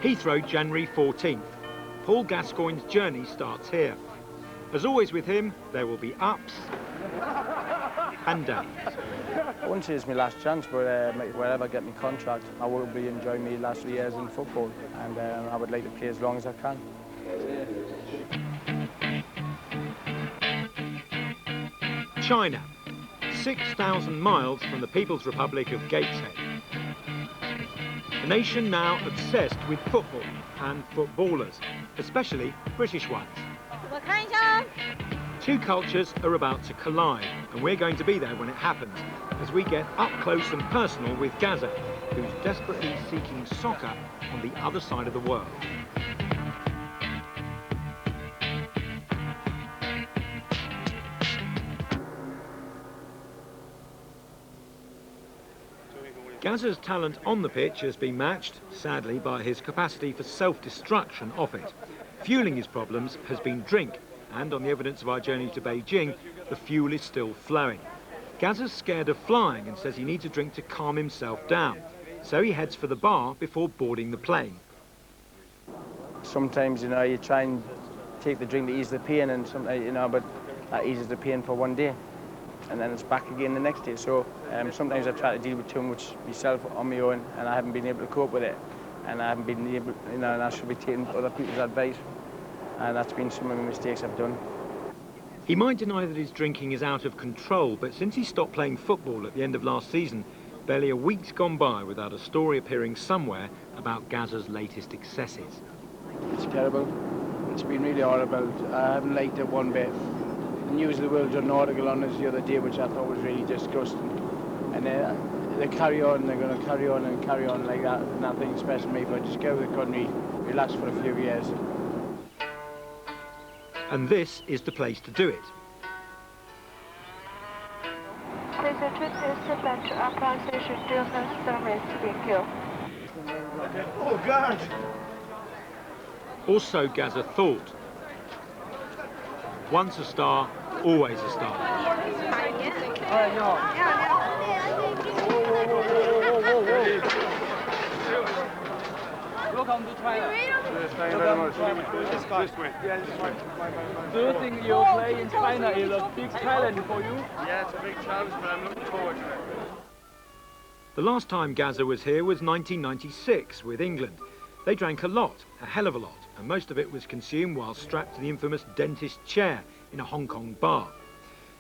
Heathrow, January 14th. Paul Gascoigne's journey starts here. As always with him, there will be ups and downs. I wouldn't say it's my last chance, but wherever I get my contract, I will be enjoying my last 3 years in football, and I would like to play as long as I can. China, 6,000 miles from the People's Republic of Gateshead. A nation now obsessed with football and footballers, especially British ones. Two cultures are about to collide, and we're going to be there when it happens, as we get up close and personal with Gazza, who's desperately seeking soccer on the other side of the world. Gazza's talent on the pitch has been matched, sadly, by his capacity for self-destruction off it. Fueling his problems has been drink, and on the evidence of our journey to Beijing, the fuel is still flowing. Gazza's scared of flying and says he needs a drink to calm himself down, so he heads for the bar before boarding the plane. Sometimes, you try and take the drink to ease the pain, and sometimes, but that eases the pain for one day, and then it's back again the next day. So sometimes I try to deal with too much myself on my own, and I haven't been able to cope with it, and I haven't been able, and I should be taking other people's advice, and that's been some of the mistakes I've done. He might deny that his drinking is out of control, but since he stopped playing football at the end of last season, barely a week's gone by without a story appearing somewhere about Gazza's latest excesses. It's terrible. It's been really horrible. I haven't liked it one bit. The News of the World did an article on us the other day, which I thought was really disgusting. And they carry on, they're going to carry on and carry on like that. Nothing special me, but just go to the country, relax for a few years. And this is the place to do it. Please treat this back to our station during the service. Thank you. Oh, God! Or so Gazza thought. Once a star, always a star. Welcome to China. Thank you very much. This way. Yeah, this way. Do you think your play in China is a big challenge for you? Yeah, it's a big challenge, but I'm looking forward to it. The last time Gazza was here was 1996 with England. They drank a lot, a hell of a lot, and most of it was consumed while strapped to the infamous dentist chair in a Hong Kong bar.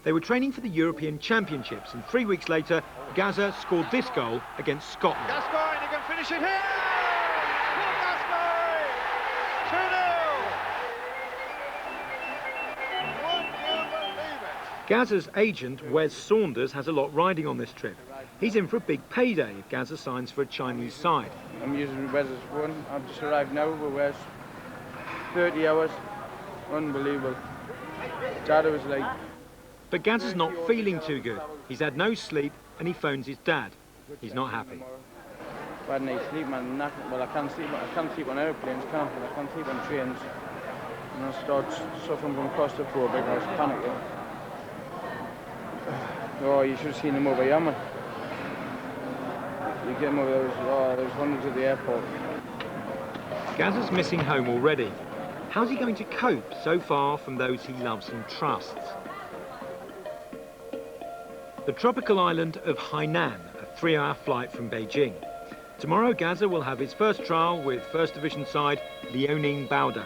They were training for the European Championships, and 3 weeks later, Gazza scored this goal against Scotland. Gascoigne, you can finish it here! Gascoigne! 2-0! Would you believe it? Gazza's agent, Wes Saunders, has a lot riding on this trip. He's in for a big payday if Gazza signs for a Chinese side. I'm using Wes's one. I've just arrived now with Wes. 30 hours. Unbelievable. Dad was like... But Gazza's not feeling too good. He's had no sleep and he phones his dad. He's not happy. Bad night sleep, man. Well, I can't sleep on airplanes, but I can't sleep on trains. And I start suffering from claustrophobia. I was panicking. Oh, you should have seen him over here, man. You get him over there, there's hundreds at the airport. Gazza's missing home already. How's he going to cope so far from those he loves and trusts? The tropical island of Hainan, a 3-hour flight from Beijing. Tomorrow, Gazza will have his first trial with First Division side Liaoning Baodo.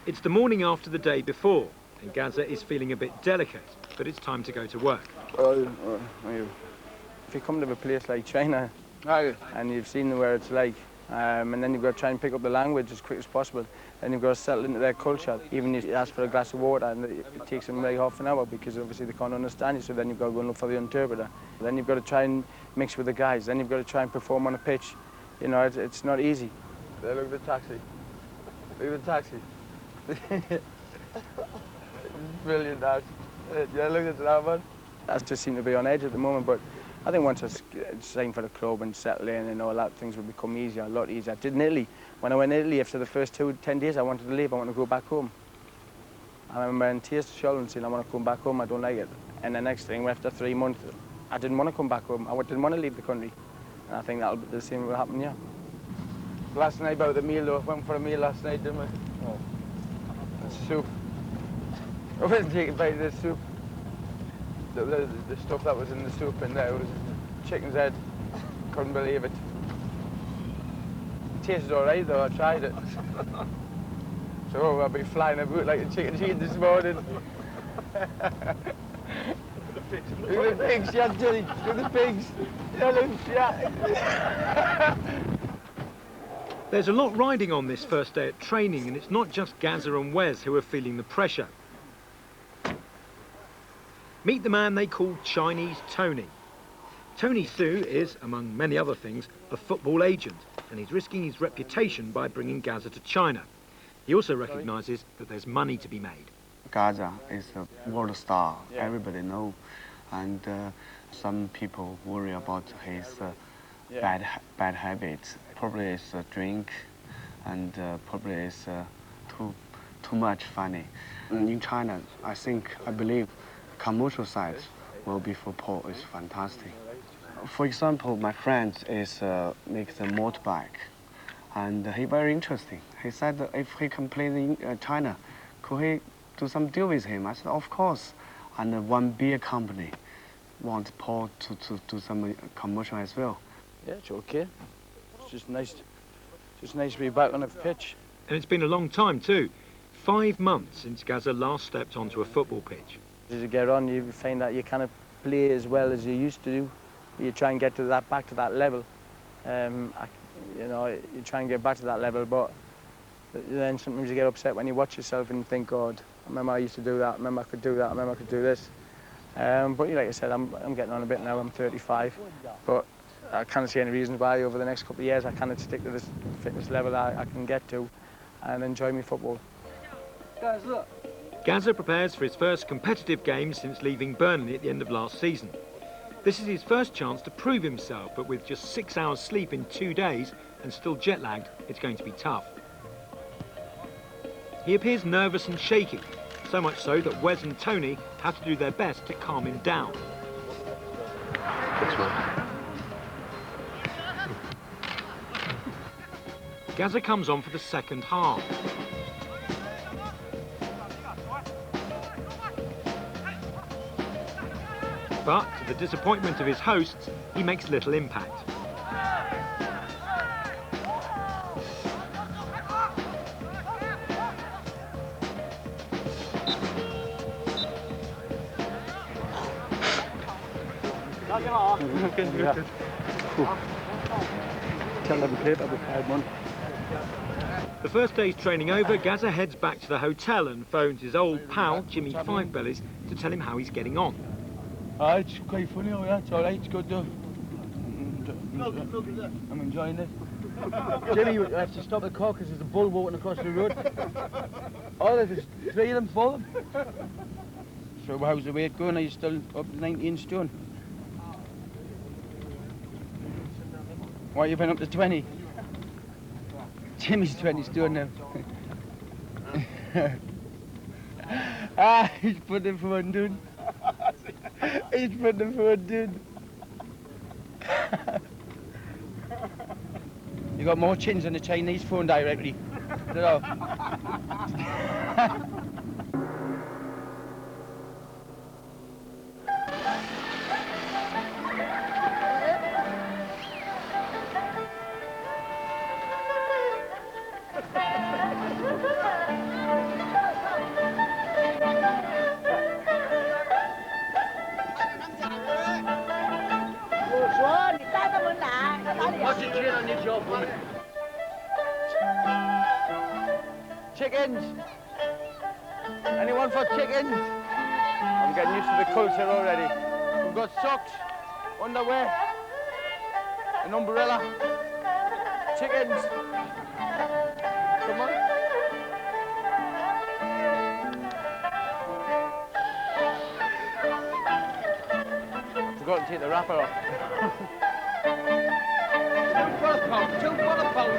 It's the morning after the day before, and Gazza is feeling a bit delicate, but it's time to go to work. If you come to a place like China, and you've seen where it's like, and then you've got to try and pick up the language as quick as possible, then you've got to settle into their culture. Even if you ask for a glass of water, and it takes them like half an hour because obviously they can't understand you, so then you've got to go and look for the interpreter. Then you've got to try and mix with the guys, then you've got to try and perform on a pitch. It's not easy. There, look at the taxi. Look at the taxi. Brilliant, Dad. Yeah, look at that one. I just seem to be on edge at the moment, but I think once I sign for the club and settle in and all that, things will become easier, a lot easier. I did in Italy. When I went to Italy, after the first 10 days, I wanted to leave. I wanted to go back home. I remember in tears to Sheldon saying, I want to come back home, I don't like it. And the next thing, after 3 months, I didn't want to come back home. I didn't want to leave the country. And I think that'll be the same will happen here. Last night about the meal though, went for a meal last night, didn't we? Oh. The soup. I wasn't taking a bite of the soup. The stuff that was in the soup in there was chicken's head. Couldn't believe it. It tasted all right though, I tried it. So I'll be flying about like a chicken cheese this morning. Look at the pigs, yeah, Johnny. Look at the pigs. Tell him, yeah. There's a lot riding on this first day at training, and it's not just Gazza and Wes who are feeling the pressure. Meet the man they call Chinese Tony. Tony Su is, among many other things, a football agent, and he's risking his reputation by bringing Gazza to China. He also recognises that there's money to be made. Gazza is a world star, everybody knows, and some people worry about his bad habits. Probably it's a drink, and probably it's too much funny. In China, I believe, commercial side will be football is fantastic. For example, my friend makes a motorbike, and he very interesting. He said that if he can play in China, could he do some deal with him? I said, of course. And one beer company wants Paul to do some commercial as well. Yeah, it's okay. It's just nice to be back on a pitch. And it's been a long time too. 5 months since Gazza last stepped onto a football pitch. As you get on, you find that you cannot play as well as you used to do. You try and get to back to that level. You know, you try and get back to that level, but then sometimes you get upset when you watch yourself and think, God, I remember I used to do that, I remember I could do that, I remember I could do this. But like I said, I'm getting on a bit now, I'm 35, but I can't see any reasons why over the next couple of years I cannot stick to this fitness level I can get to and enjoy my football. Guys, look. Gazza prepares for his first competitive game since leaving Burnley at the end of last season. This is his first chance to prove himself, but with just 6 hours sleep in 2 days and still jet lagged, it's going to be tough. He appears nervous and shaky, so much so that Wes and Tony have to do their best to calm him down. Gazza comes on for the second half. But, to the disappointment of his hosts, he makes little impact. The first day's training over, Gazza heads back to the hotel and phones his old pal, Jimmy Fivebellies, to tell him how he's getting on. It's quite funny, yeah, it's all right, it's good though. I'm enjoying it. Jimmy, you have to stop the car because there's a bull walking across the road. Oh, there's 3 of them, 4 of them. So how's the weight going? Are you still up to 19 stone? Why, you've been up to 20? Jimmy's 20 stone now. He's putting for one, dude. He's putting for one, dude. You got more chins than the Chinese phone directly. You know? Chickens! Anyone for chickens? I'm getting used to the culture already. We've got socks, underwear, an umbrella, chickens. Come on. Forgot to take the wrapper off. 2 for a pound, 2 for a pound.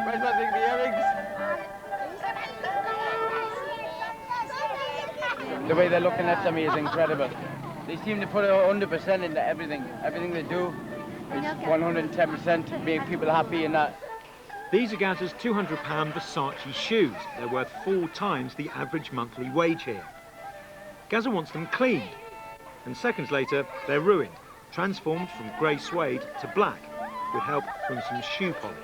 Where's my big earrings? The way they're looking after me is incredible. They seem to put 100% into everything they do. It's 110% to make people happy and that. These are Gazza's £200 Versace shoes. They're worth 4 times the average monthly wage here. Gazza wants them cleaned, and seconds later they're ruined, transformed from grey suede to black, with help from some shoe polish.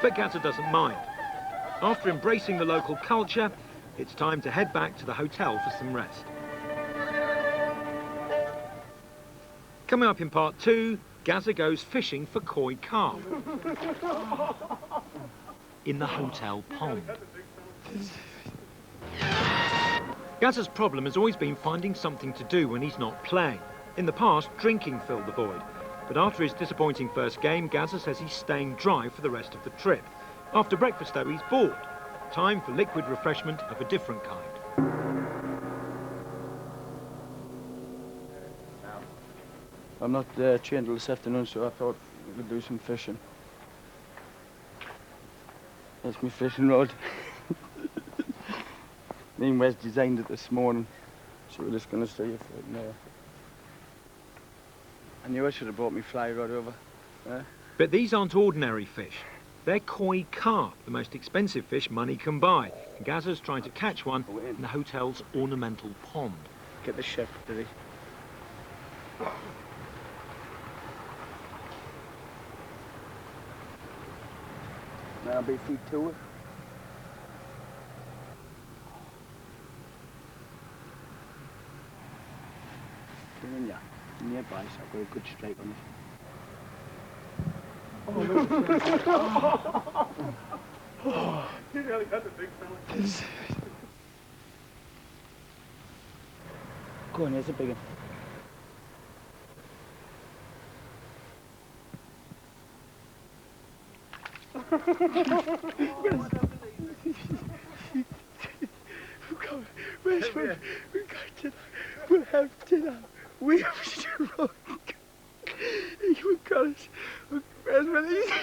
But Gazza doesn't mind. After embracing the local culture, it's time to head back to the hotel for some rest. Coming up in part 2, Gazza goes fishing for koi carp in the hotel pond. Gazza's problem has always been finding something to do when he's not playing. In the past, drinking filled the void. But after his disappointing first game, Gazza says he's staying dry for the rest of the trip. After breakfast, though, he's bored. Time for liquid refreshment of a different kind. I'm not trained till this afternoon, so I thought we could do some fishing. That's my fishing rod. Me and Wes designed it this morning, so we're just going to stay here for it now. I knew I should have brought my fly rod over. But these aren't ordinary fish. They're koi carp, the most expensive fish money can buy. And Gazza's trying to catch one in the hotel's ornamental pond. Get the ship, did he? Now be feet to it. Yeah, nearby, so I've got a good straight on it. Oh, no. You nearly got the big fella. Go on, here's a big one. We'll have dinner. We have drunk. You got us. Where's Melissa?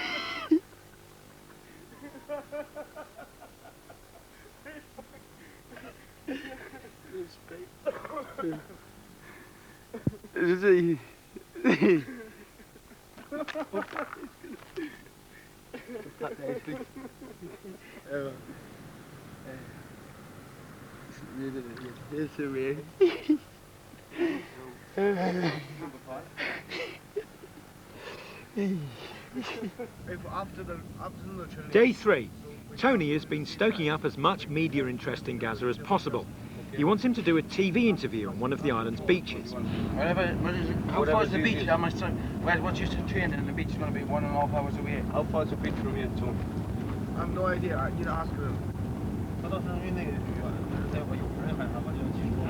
Day 3. Tony has been stoking up as much media interest in Gazza as possible. He wants him to do a TV interview on one of the island's beaches. How far is the beach? How much time? What's your training? And the beach is going to be 1.5 hours away. How far is the beach from here to? I have no idea. You know, ask him. You know what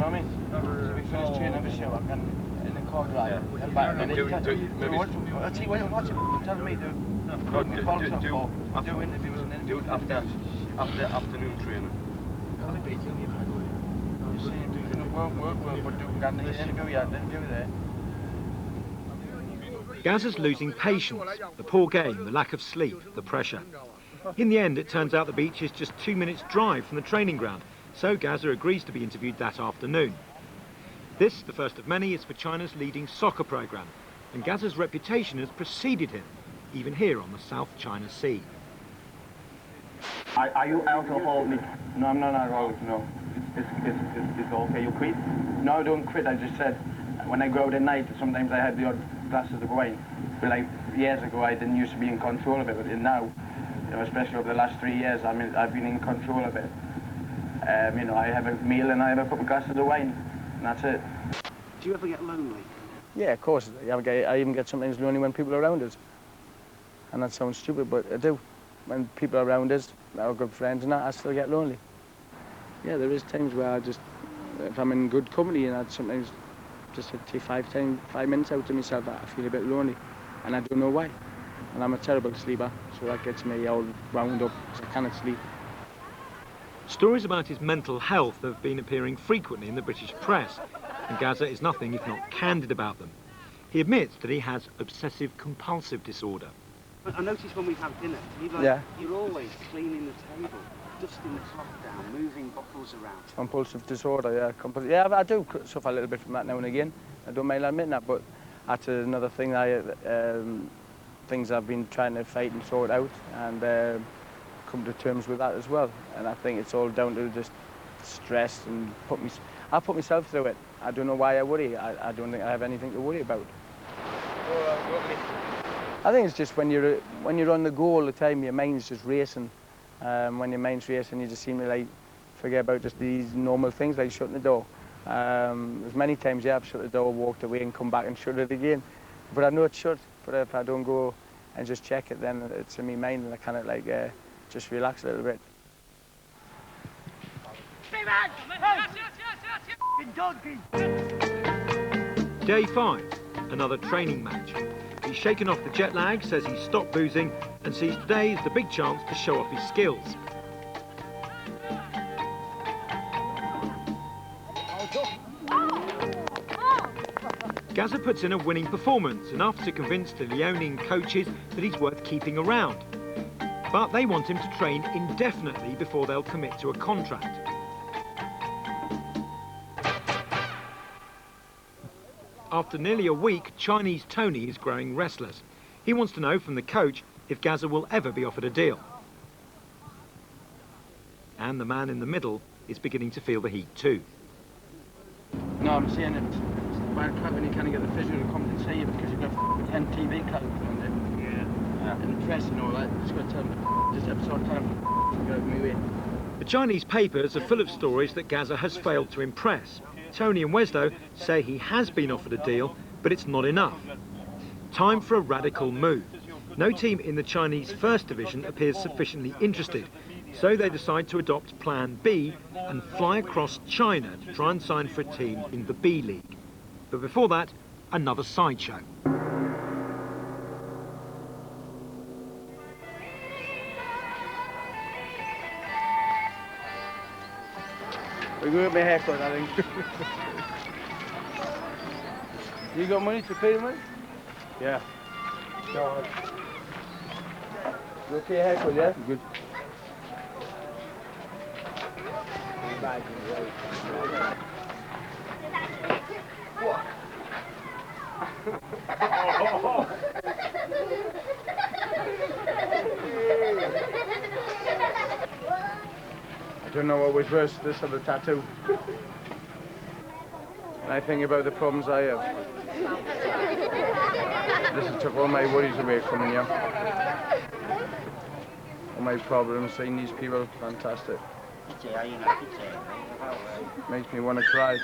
I mean? So we finished training of the show. I can in the car drive. I'll see what you're watching. Tell me, do interviews and then do it after afternoon training. Gazza's losing patience. The poor game, the lack of sleep, the pressure. In the end, it turns out the beach is just 2 minutes' drive from the training ground, so Gazza agrees to be interviewed that afternoon. This, the first of many, is for China's leading soccer programme, and Gazza's reputation has preceded him, even here on the South China Sea. Are you alcoholic? No, I'm not alcoholic, no. It's okay, you quit? No, I don't quit. I just said when I go out at night, sometimes I had the odd glasses of wine. But like years ago, I didn't used to be in control of it. But now, you know, especially over the last 3 years, I've been in control of it. You know, I have a meal and I have a couple of glasses of wine, and that's it. Do you ever get lonely? Yeah, of course. I even get sometimes lonely when people are around us. And that sounds stupid, but I do. When people are around us, our good friends and that, I still get lonely. Yeah, there is times where I just, if I'm in good company, and I'd sometimes just take 5 minutes out to myself, I feel a bit lonely, and I don't know why. And I'm a terrible sleeper, so that gets me all wound up, because I cannot sleep. Stories about his mental health have been appearing frequently in the British press, and Gazza is nothing if not candid about them. He admits that he has obsessive-compulsive disorder. I noticed when we have dinner, you're always cleaning the table, dusting the cloth down, moving bottles around. Compulsive disorder, yeah. Yeah, I do suffer a little bit from that now and again. I don't mind admitting that, but that's another thing things I've been trying to fight and sort out, and come to terms with that as well. And I think it's all down to just stress and I put myself through it. I don't know why I worry. I don't think I have anything to worry about. I think it's just when you're on the go all the time, your mind's just racing. When your mind's racing, you just seem to like forget about just these normal things like shutting the door. There's many times, yeah, I've shut the door, walked away and come back and shut it again. But I know it's shut, but if I don't go and just check it, then it's in my mind and I kind of like just relax a little bit. Day 5, another training match. He's shaken off the jet lag, says he's stopped boozing, and sees today as the big chance to show off his skills. Gazza puts in a winning performance, enough to convince the Leonine coaches that he's worth keeping around. But they want him to train indefinitely before they'll commit to a contract. After nearly a week, Chinese Tony is growing restless. He wants to know from the coach if Gazza will ever be offered a deal. And the man in the middle is beginning to feel the heat too. No, I'm saying it's bad crap when you can't get the physio to come and see you because you've got 10 TV crowds on there. Yeah. And the press and all that. Just got to tell them, just episode time to get out of my way. The Chinese papers are full of stories that Gazza has failed to impress. Tony and Wesdo say he has been offered a deal, but it's not enough. Time for a radical move. No team in the Chinese First Division appears sufficiently interested, so they decide to adopt Plan B and fly across China to try and sign for a team in the B League. But before that, another sideshow. We're going to get my haircut, I think. You got money to pay, man? Yeah. Go on. You okay, haircut, yeah? Good. I don't know what was worse, this or the tattoo. And I think about the problems I have. This has took all my worries away coming here. All my problems, seeing these people, fantastic. Makes me want to cry.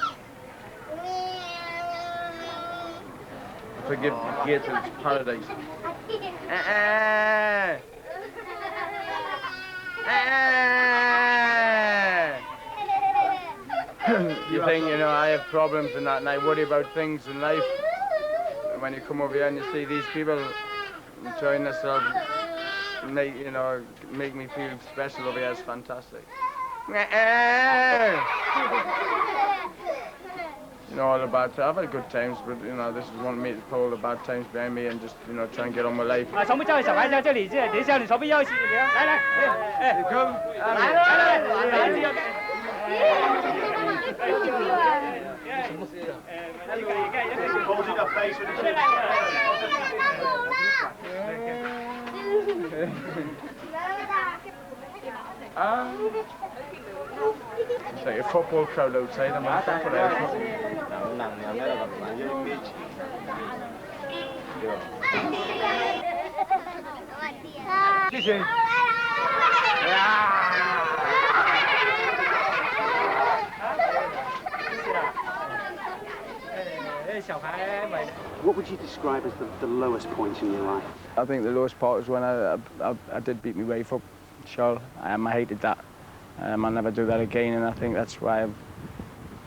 Forgive the gate to its paradise. You think, you know, I have problems and that, and I worry about things in life. And when you come over here and you see these people enjoying themselves, make me feel special over here, it's fantastic. You know, all the bad times. I've had good times, but, you know, this is one of me to put all the bad times behind me and just, you know, try and get on with life. You come? It's like a football crowd outside. I'm on top of that. What would you describe as the lowest point in your life? I think the lowest part was when I did beat my wife up, Charles. I hated that. I'll never do that again, and I think that's why I've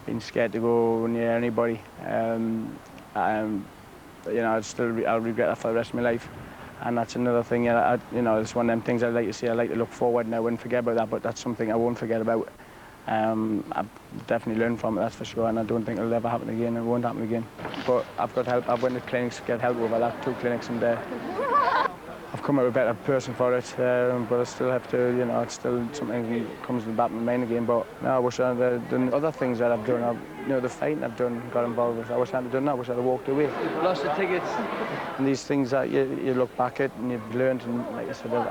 been scared to go near anybody. You know, I'll regret that for the rest of my life. And that's another thing, you know, it's one of them things I like to see. I like to look forward, and I wouldn't forget about that, but that's something I won't forget about. I've definitely learned from it, that's for sure, and I don't think it'll ever happen again. It won't happen again. But I've got help. I've went to clinics to get help over that, 2 clinics in there. I've come out a better person for it, but I still have to, you know, it's still something that comes in the back of my mind again. But no, I wish I'd done other things that I've done. You know, the fighting I've done, got involved with. I wish I'd done that. I wish I'd have walked away. Lost the tickets. And these things that you look back at and you've learned, and like I said, I'd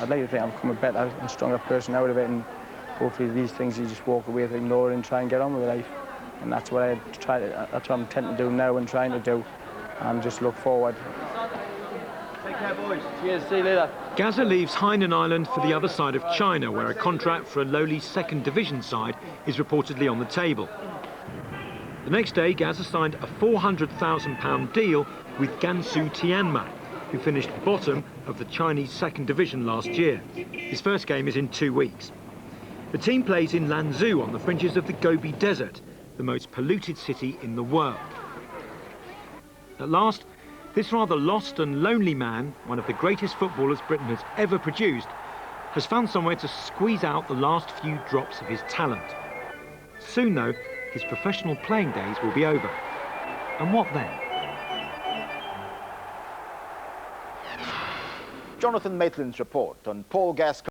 like to think I've become a better and stronger person out of it. And hopefully these things you just walk away with, ignore, and try and get on with life. And that's what that's what I'm intending to do now and trying to do, and just look forward. Take care, boys. Cheers, see you later. Gazza leaves Hainan Island for the other side of China, where a contract for a lowly second division side is reportedly on the table. The next day, Gazza signed a £400,000 deal with Gansu Tianma, who finished bottom of the Chinese second division last year. His first game is in 2 weeks. The team plays in Lanzhou on the fringes of the Gobi Desert, the most polluted city in the world. At last, this rather lost and lonely man, one of the greatest footballers Britain has ever produced, has found somewhere to squeeze out the last few drops of his talent. Soon, though, his professional playing days will be over. And what then? Jonathan Maitland's report on Paul Gascoigne.